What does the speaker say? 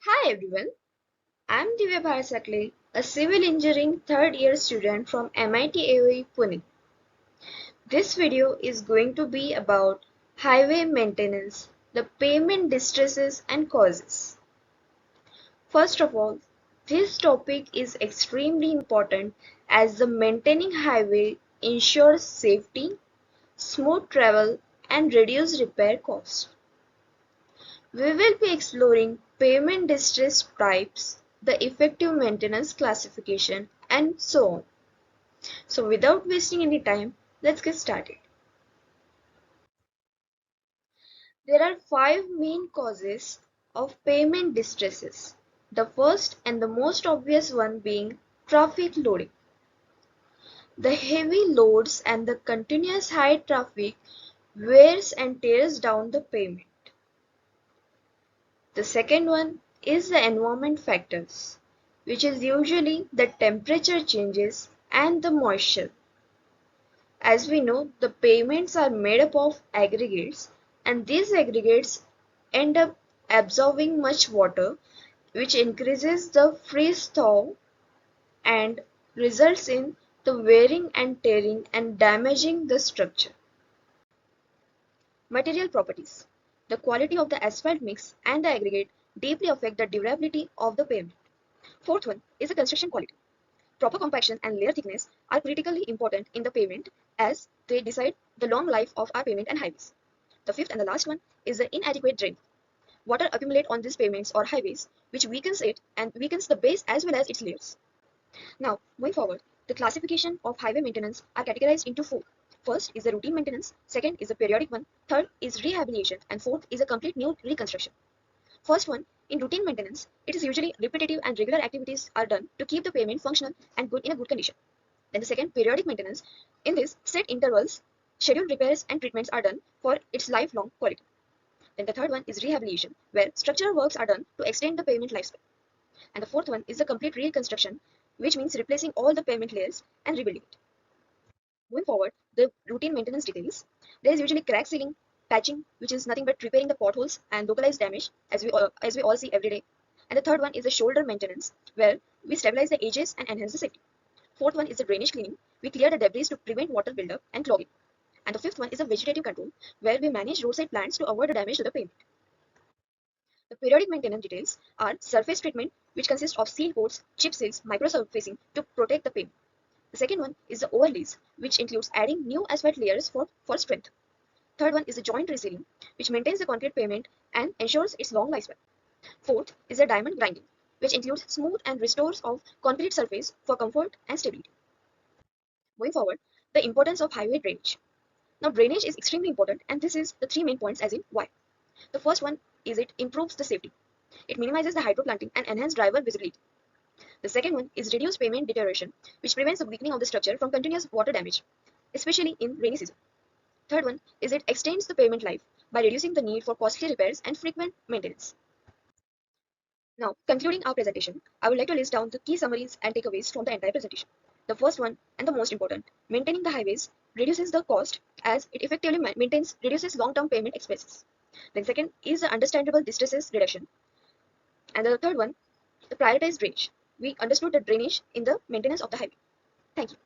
Hi everyone, I'm Divya Bharasakle, a civil engineering third year student from MIT AOE Pune. This video is going to be about highway maintenance, the pavement distresses and causes. First of all, this topic is extremely important as the maintaining highway ensures safety, smooth travel and reduced repair costs. We will be exploring pavement distress types, the effective maintenance classification, and so on. So without wasting any time, let's get started. There are five main causes of pavement distresses. The first and the most obvious one being traffic loading. The heavy loads and the continuous high traffic wears and tears down the pavement. The second one is the environment factors, which is usually the temperature changes and the moisture. As we know, the pavements are made up of aggregates, and these aggregates end up absorbing much water, which increases the freeze-thaw and results in the wearing and tearing and damaging the structure. Material properties. The quality of the asphalt mix and the aggregate deeply affect the durability of the pavement. Fourth one is the construction quality. Proper compaction and layer thickness are critically important in the pavement as they decide the long life of our pavement and highways. The fifth and the last one is the inadequate drain. Water accumulates on these pavements or highways, which weakens it and weakens the base as well as its layers. Now, moving forward, the classification of highway maintenance are categorized into four. First is the routine maintenance, second is the periodic one, third is rehabilitation, and fourth is a complete new reconstruction. First one, in routine maintenance, it is usually repetitive and regular activities are done to keep the pavement functional and good in a good condition. Then the second, periodic maintenance. In this, set intervals, scheduled repairs and treatments are done for its lifelong quality. Then the third one is rehabilitation, where structural works are done to extend the pavement lifespan. And the fourth one is the complete reconstruction, which means replacing all the pavement layers and rebuilding it. Moving forward, the routine maintenance details. There is usually crack sealing, patching, which is nothing but repairing the potholes and localized damage, as we all see every day. And the third one is the shoulder maintenance, where we stabilize the edges and enhance the safety. Fourth one is the drainage cleaning. We clear the debris to prevent water buildup and clogging. And the fifth one is the vegetative control, where we manage roadside plants to avoid the damage to the pavement. The periodic maintenance details are surface treatment, which consists of seal coats, chip seals, microsurfacing to protect the pavement. The second one is the overlays, which includes adding new asphalt layers for strength. Third one is the joint resealing, which maintains the concrete pavement and ensures its long lifespan. Fourth is the diamond grinding, which includes smooth and restores of concrete surface for comfort and stability. Moving forward, the importance of highway drainage. Now, drainage is extremely important, and this is the three main points as in why. The first one is it improves the safety. It minimizes the hydroplanting and enhances driver visibility. The second one is reduced pavement deterioration, which prevents the weakening of the structure from continuous water damage, especially in rainy season. Third one is it extends the pavement life by reducing the need for costly repairs and frequent maintenance. Now, concluding our presentation, I would like to list down the key summaries and takeaways from the entire presentation. The first one, and the most important, maintaining the highways reduces the cost as it effectively reduces long-term payment expenses. Then second is the understandable distresses reduction. And the third one, the prioritized drainage. We understood the drainage in the maintenance of the highway. Thank you.